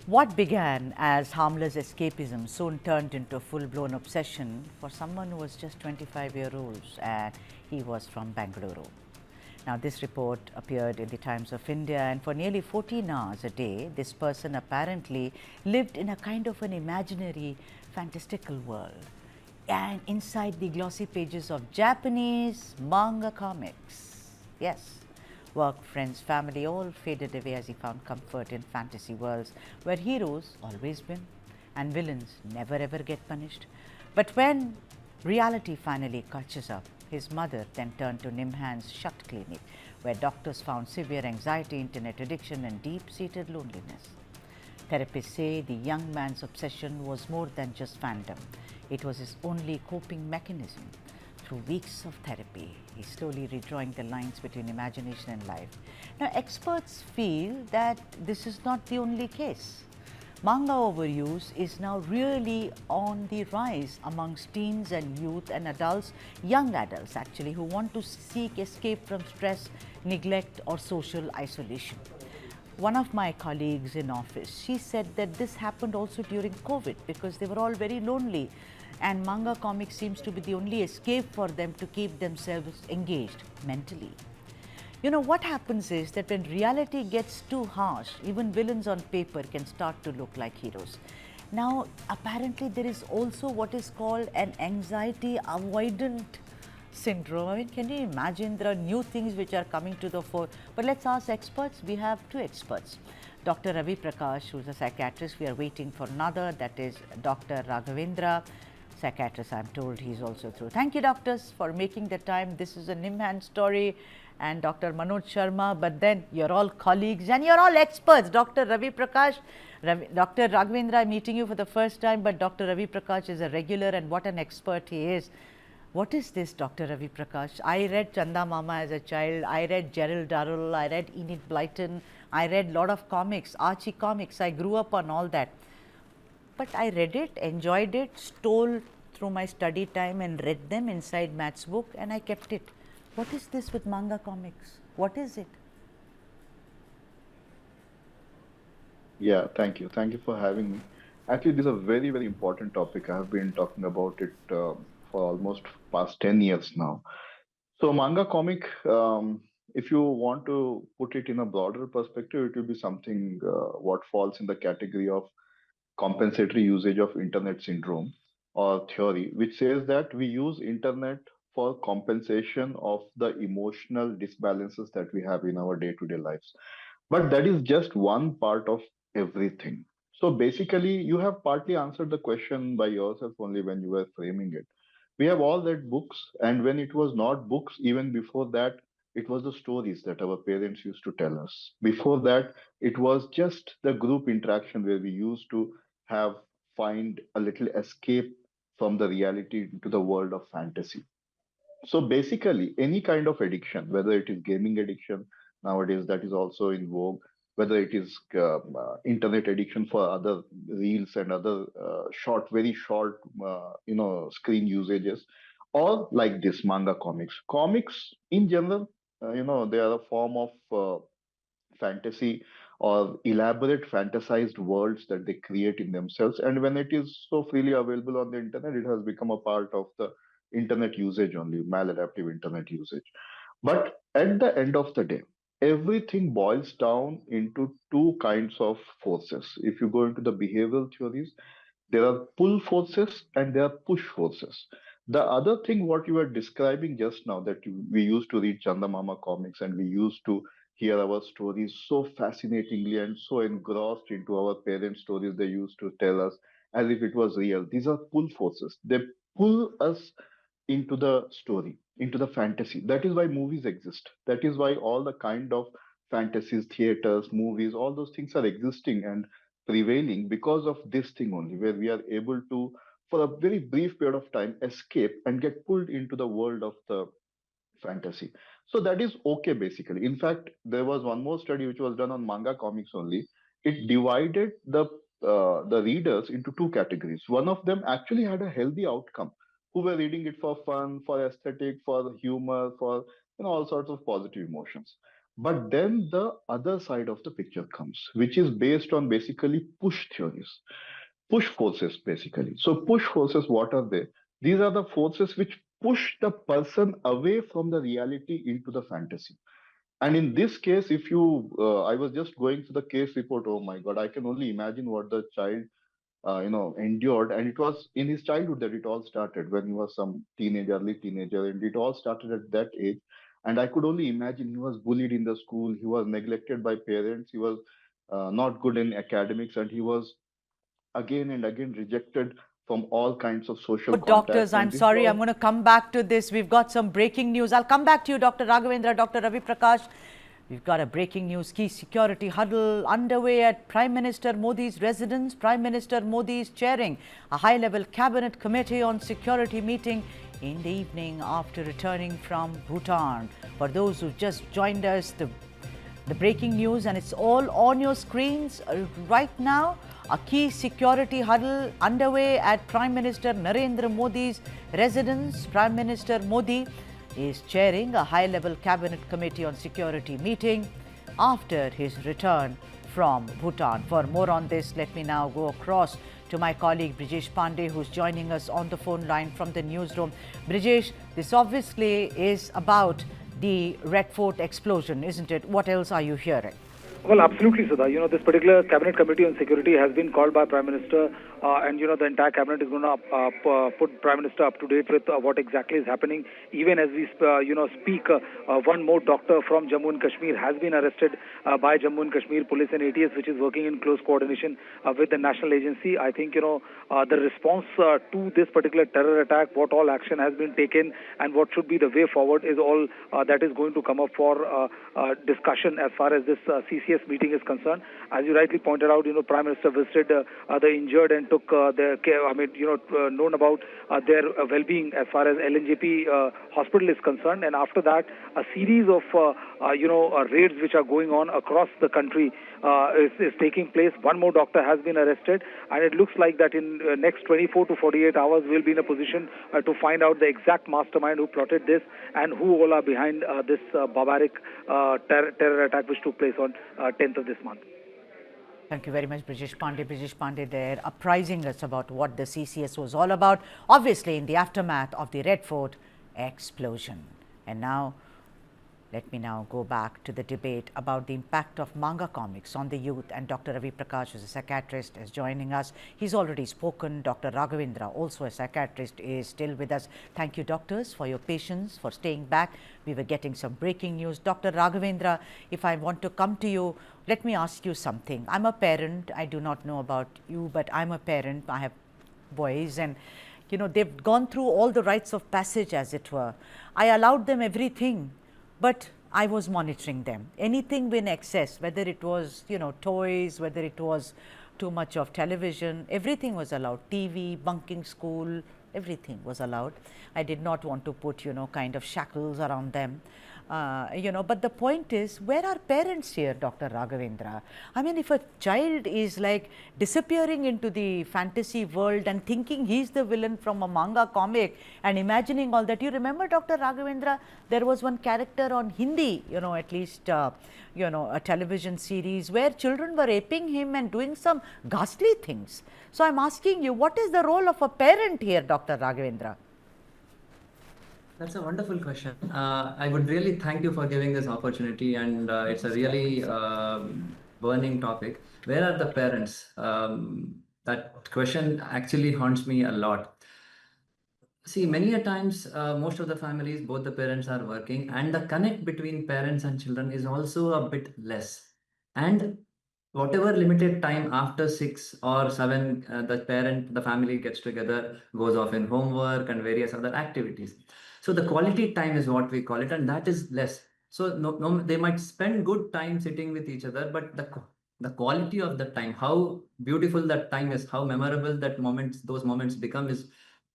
What began as harmless escapism soon turned into a full-blown obsession for someone who was just 25-year-old, and he was from Bengaluru. Now, this report appeared in the Times of India, and for nearly 14 hours a day, this person apparently lived in a kind of an imaginary, fantastical world, and inside the glossy pages of Japanese manga comics. Yes. Work, friends, family all faded away as he found comfort in fantasy worlds where heroes always win and villains never ever get punished. But when reality finally catches up, his mother then turned to NIMHANS shut clinic, where doctors found severe anxiety, internet addiction and deep-seated loneliness. Therapists say the young man's obsession was more than just fandom. It was his only coping mechanism. Through weeks of therapy, he's slowly redrawing the lines between imagination and life. Now, experts feel that this is not the only case. Manga overuse is now really on the rise amongst teens and youth and adults, young adults actually, who want to seek escape from stress, neglect or social isolation. One of my colleagues in office, she said that this happened also during COVID because they were all very lonely, and manga comics seems to be the only escape for them to keep themselves engaged mentally. You know, what happens is that when reality gets too harsh, even villains on paper can start to look like heroes. Now, apparently there is also what is called an anxiety avoidant syndrome. I mean, can you imagine? There are new things which are coming to the fore. But let's ask experts. We have two experts. Dr. Ravi Prakash, who's a psychiatrist. We are waiting for another, that is Dr. Raghavendra. Psychiatrist, I'm told he's also through. Thank you, doctors, for making the time. This is a NIMHANS story, and Dr. Manoj Sharma, but then you're all colleagues and you're all experts. Dr. Ravi Prakash, Dr. Raghavendra, I'm meeting you for the first time, but Dr. Ravi Prakash is a regular, and what an expert he is. What is this, Dr. Ravi Prakash? I read Chanda Mama as a child, I read Gerald Darrell, I read Enid Blyton, I read a lot of comics, Archie comics, I grew up on all that. But I read it, enjoyed it, stole through my study time and read them inside maths book, and I kept it. What is this with manga comics? What is it? Yeah, thank you. Thank you for having me. Actually, this is a very, very important topic. I have been talking about it for almost past 10 years now. So, manga comic, if you want to put it in a broader perspective, it will be something what falls in the category of compensatory usage of internet syndrome or theory, which says that we use internet for compensation of the emotional disbalances that we have in our day-to-day lives. But that is just one part of everything. So basically, you have partly answered the question by yourself only when you were framing it. We have all read books, and when it was not books, even before that, it was the stories that our parents used to tell us. Before that, it was just the group interaction where we used to have find a little escape from the reality into the world of fantasy. So basically, any kind of addiction, whether it is gaming addiction nowadays that is also in vogue, whether it is internet addiction for other reels and other very short, screen usages, or like this manga comics. Comics in general, they are a form of fantasy or elaborate fantasized worlds that they create in themselves. And when it is so freely available on the internet, it has become a part of the internet usage only, maladaptive internet usage. But at the end of the day, everything boils down into two kinds of forces. If you go into the behavioral theories, there are pull forces and there are push forces. The other thing, what you were describing just now, that we used to read Chandamama comics and we used to hear our stories so fascinatingly and so engrossed into our parents' stories, they used to tell us as if it was real. These are pull forces. They pull us into the story, into the fantasy. That is why movies exist. That is why all the kind of fantasies, theaters, movies, all those things are existing and prevailing because of this thing only, where we are able to, for a very brief period of time, escape and get pulled into the world of the fantasy. So that is okay, basically. In fact, there was one more study which was done on manga comics only. It divided the readers into two categories. One of them actually had a healthy outcome, who were reading it for fun, for aesthetic, for humor, for all sorts of positive emotions. But then the other side of the picture comes, which is based on basically push theories, push forces basically. So push forces, what are they? These are the forces which push the person away from the reality into the fantasy. And in this case, if you, I was just going through the case report. Oh my God, I can only imagine what the child, endured. And it was in his childhood that it all started, when he was some teenager, early teenager, and it all started at that age. And I could only imagine he was bullied in the school, he was neglected by parents, he was not good in academics, and he was again and again rejected from all kinds of social Doctors, contacts. I'm And this is sorry, I'm all. going to come back to this. We've got some breaking news. I'll come back to you, Dr. Raghavendra, Dr. Ravi Prakash. We've got a breaking news. Key security huddle underway at Prime Minister Modi's residence. Prime Minister Modi is chairing a high-level cabinet committee on security meeting in the evening after returning from Bhutan. For those who've just joined us, the breaking news, and it's all on your screens right now. A key security huddle underway at Prime Minister Narendra Modi's residence. Prime Minister Modi is chairing a high-level cabinet committee on security meeting after his return from Bhutan. For more on this, let me now go across to my colleague Brijesh Pandey, who's joining us on the phone line from the newsroom. Brijesh, this obviously is about the Red Fort explosion, isn't it? What else are you hearing? Well, absolutely, Sudha. This particular cabinet committee on security has been called by Prime Minister, and the entire cabinet is going to put Prime Minister up to date with what exactly is happening. Even as we speak, one more doctor from Jammu and Kashmir has been arrested by Jammu and Kashmir Police and ATS, which is working in close coordination with the national agency. I think the response to this particular terror attack, what all action has been taken, and what should be the way forward is all that is going to come up for discussion as far as this CCS meeting is concerned. As you rightly pointed out, Prime Minister visited the injured and took their care. Known about their well-being as far as LNJP hospital is concerned. And after that, a series of raids which are going on across the country is taking place. One more doctor has been arrested, and it looks like that in next 24 to 48 hours we'll be in a position to find out the exact mastermind who plotted this and who all are behind this barbaric terror attack which took place on 10th of this month. Thank you very much, Brijesh Pandey. Brijesh Pandey there apprising us about what the CCS was all about, obviously in the aftermath of the Red Fort explosion. And now, let me now go back to the debate about the impact of manga comics on the youth, and Dr. Ravi Prakash, who's a psychiatrist, is joining us. He's already spoken. Dr. Raghavendra, also a psychiatrist, is still with us. Thank you, doctors, for your patience, for staying back. We were getting some breaking news. Dr. Raghavendra, if I want to come to you, let me ask you something. I'm a parent. I do not know about you, but I'm a parent. I have boys, and they've gone through all the rites of passage, as it were. I allowed them everything, but I was monitoring them. Anything in excess, whether it was, toys, whether it was too much of television, everything was allowed. TV, bunking school, everything was allowed. I did not want to put, kind of shackles around them. But the point is, where are parents here, Dr. Raghavendra? I mean, if a child is like disappearing into the fantasy world and thinking he's the villain from a manga comic and imagining all that, you remember, Dr. Raghavendra, there was one character on Hindi, at least, a television series where children were aping him and doing some ghastly things. So I'm asking you, what is the role of a parent here, Dr. Raghavendra? That's a wonderful question. I would really thank you for giving this opportunity, and it's a really burning topic. Where are the parents? That question actually haunts me a lot. See, many a times, most of the families, both the parents are working, and the connect between parents and children is also a bit less. And whatever limited time after 6 or 7, the family gets together, goes off in homework and various other activities. So the quality time is what we call it, and that is less. So they might spend good time sitting with each other, but the quality of the time, how beautiful that time is, how memorable those moments become is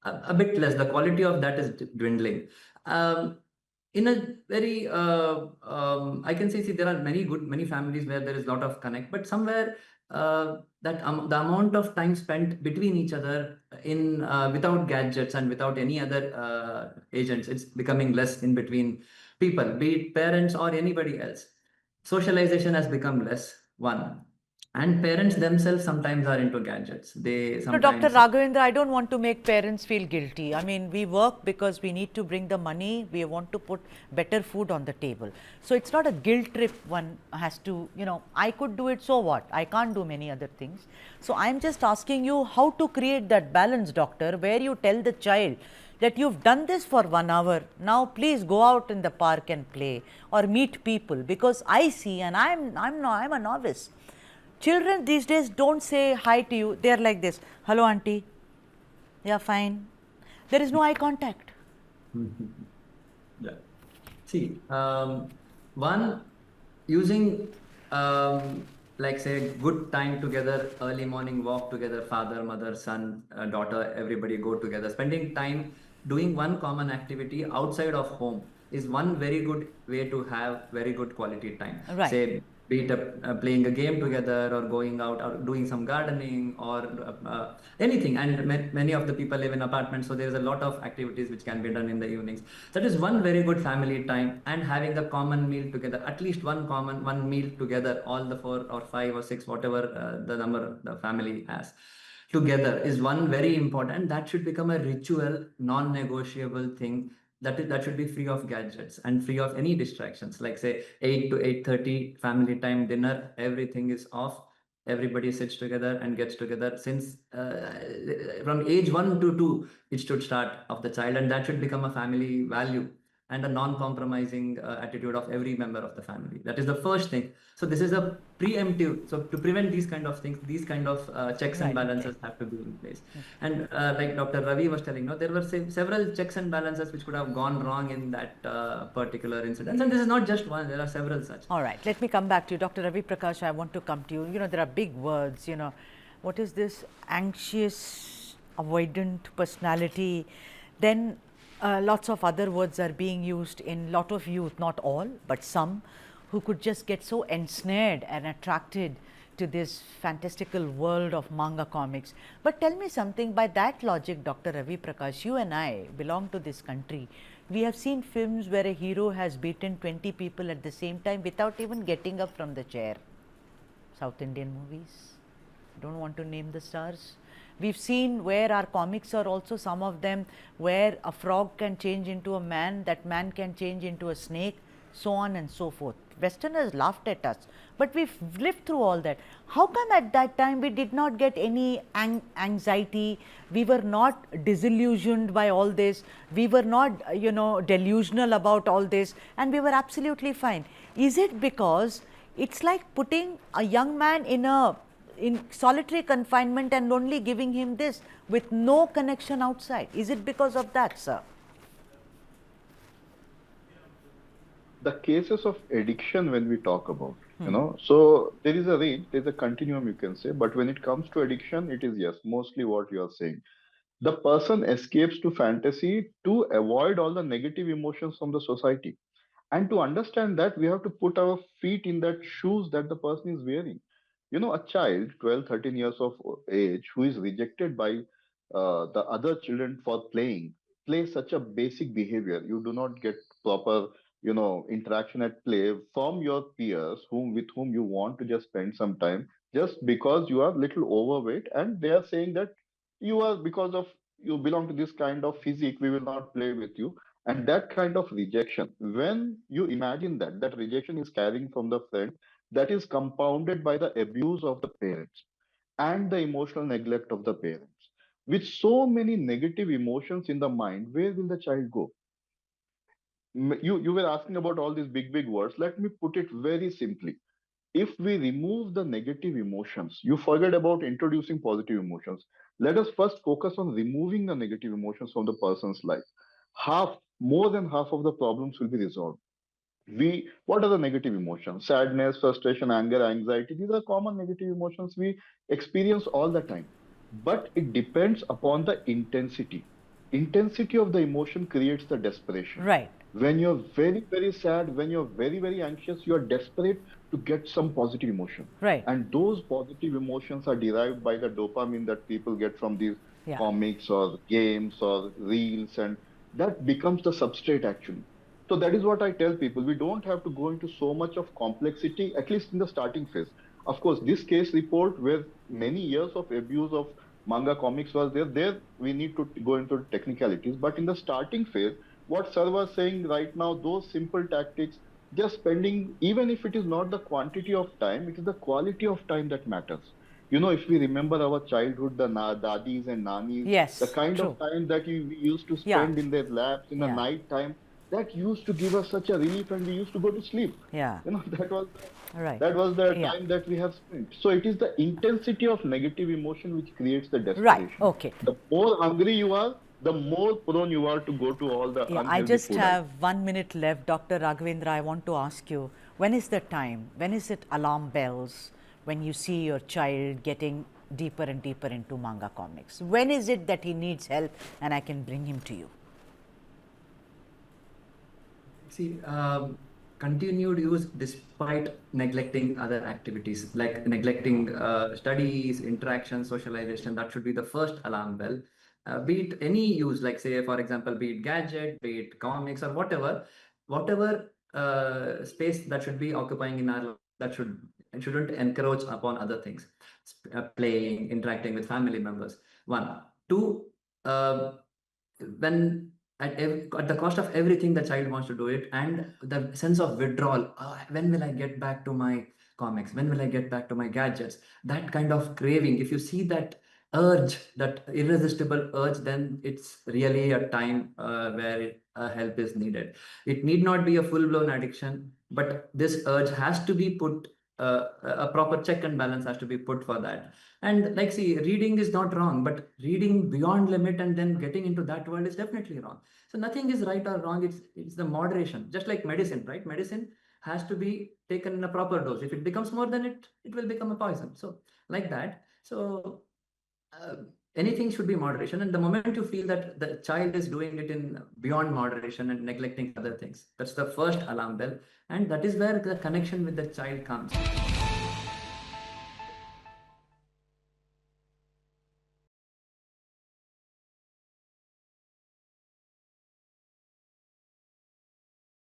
a bit less. The quality of that is dwindling. In a very, I can say, see, there are many families where there is a lot of connect, but somewhere the amount of time spent between each other in without gadgets and without any other agents, it's becoming less in between people, be it parents or anybody else. Socialization has become less, one. And parents themselves sometimes are into gadgets. They So, Dr. sometimes Raghavendra, I don't want to make parents feel guilty. I mean, we work because we need to bring the money, we want to put better food on the table. So, it's not a guilt trip one has to, I could do it, so what? I can't do many other things. So, I am just asking you how to create that balance, doctor, where you tell the child that you've done this for 1 hour, now please go out in the park and play or meet people, because I see, and I'm a novice. Children these days don't say hi to you, they are like this, hello auntie, yeah fine, there is no eye contact. yeah. See, one, using like say good time together, early morning walk together, father, mother, son, daughter, everybody go together. Spending time doing one common activity outside of home is one very good way to have very good quality time. Right. Say, be it playing a game together or going out or doing some gardening or anything. And many of the people live in apartments, so there is a lot of activities which can be done in the evenings. That is one very good family time, and having a common meal together, at least one meal together, all the 4 or 5 or 6, whatever the number the family has together, is one very important. That should become a ritual, non-negotiable thing. That should be free of gadgets and free of any distractions. Like say 8 to 8:30 family time dinner, everything is off. Everybody sits together and gets together. Since from age 1 to 2, it should start of the child, and that should become a family value and a non-compromising attitude of every member of the family. That is the first thing. So this is a preemptive. So to prevent these kind of things, these kind of checks and balances have to be in place. And like Dr. Ravi was telling, there were several checks and balances which could have gone wrong in that particular incident. And this is not just one, there are several such. All right, let me come back to you. Dr. Ravi Prakash, I want to come to you. There are big words, what is this anxious, avoidant personality? Then lots of other words are being used in lot of youth, not all, but some, who could just get so ensnared and attracted to this fantastical world of manga comics. But tell me something, by that logic, Dr. Ravi Prakash, you and I belong to this country. We have seen films where a hero has beaten 20 people at the same time without even getting up from the chair. South Indian movies, don't want to name the stars. We've seen where our comics are also, some of them, where a frog can change into a man, that man can change into a snake, so on and so forth. Westerners laughed at us, but we've lived through all that. How come at that time we did not get any anxiety, we were not disillusioned by all this, we were not delusional about all this, and we were absolutely fine? Is it because it's like putting a young man in solitary confinement and only giving him this with no connection outside? Is it because of that, sir? The cases of addiction, when we talk about, so there is a range, there's a continuum, you can say, but when it comes to addiction, it is, yes, mostly what you are saying. The person escapes to fantasy to avoid all the negative emotions from the society. And to understand that, we have to put our feet in that shoes that the person is wearing. A child, 12, 13 years of age, who is rejected by the other children for play such a basic behavior. You do not get proper, interaction at play from your peers, with whom you want to just spend some time, just because you are little overweight, and they are saying that because of you belong to this kind of physique, we will not play with you. And that kind of rejection, when you imagine that rejection is carrying from the friend, that is compounded by the abuse of the parents and the emotional neglect of the parents. With so many negative emotions in the mind, where will the child go? You were asking about all these big words. Let me put it very simply. If we remove the negative emotions, you forget about introducing positive emotions. Let us first focus on removing the negative emotions from the person's life. More than half of the problems will be resolved. What are the negative emotions? Sadness, frustration, anger, anxiety. These are common negative emotions we experience all the time. But it depends upon the intensity. Intensity of the emotion creates the desperation. Right. When you're very, very sad, when you're very, very anxious, you're desperate to get some positive emotion. Right. And those positive emotions are derived by the dopamine that people get from these comics or games or reels, and that becomes the substrate actually. So that is what I tell people. We don't have to go into so much of complexity, at least in the starting phase. Of course, this case report where many years of abuse of manga comics was there, we need to go into technicalities. But in the starting phase, what sir was saying right now, those simple tactics, just spending, even if it is not the quantity of time, it is the quality of time that matters. If we remember our childhood, the dadis and nanis, the Yes, kind of true. time that we used to Yeah, spend in their laps in the yeah, night time, that used to give us such a relief, and we used to go to sleep. yeah. That was Right. that was the Yeah. time that we have spent. So it is the intensity of negative emotion which creates the Right. desperation. Okay. The more hungry you are, the more prone you are to go to all the Yeah, I unhealthy just food have items. 1 minute left. Dr. Raghavendra, I want to ask you, when is the time? When is it alarm bells when you see your child getting deeper and deeper into manga comics? When is it that he needs help and I can bring him to you? See, continued use despite neglecting other activities, like neglecting studies, interaction, socialization, that should be the first alarm bell. Be it any use, like say, for example, be it gadget, be it comics or whatever space that should be occupying in our life, that shouldn't encroach upon other things. Playing, interacting with family members. One. Two, uh, when at the cost of everything the child wants to do it, and the sense of withdrawal, when will I get back to my comics, when will I get back to my gadgets, that kind of craving, if you see that urge, that irresistible urge, then it's really a time where help is needed. It need not be a full-blown addiction, but this urge has to be put, a proper check and balance has to be put for that. And like, see, reading is not wrong, but reading beyond limit and then getting into that world is definitely wrong. So nothing is right or wrong. It's the moderation, just like medicine, right? Medicine has to be taken in a proper dose. If it becomes more than it will become a poison. So like that. So uh, anything should be moderation. And the moment you feel that the child is doing it in beyond moderation and neglecting other things, that's the first alarm bell. And that is where the connection with the child comes.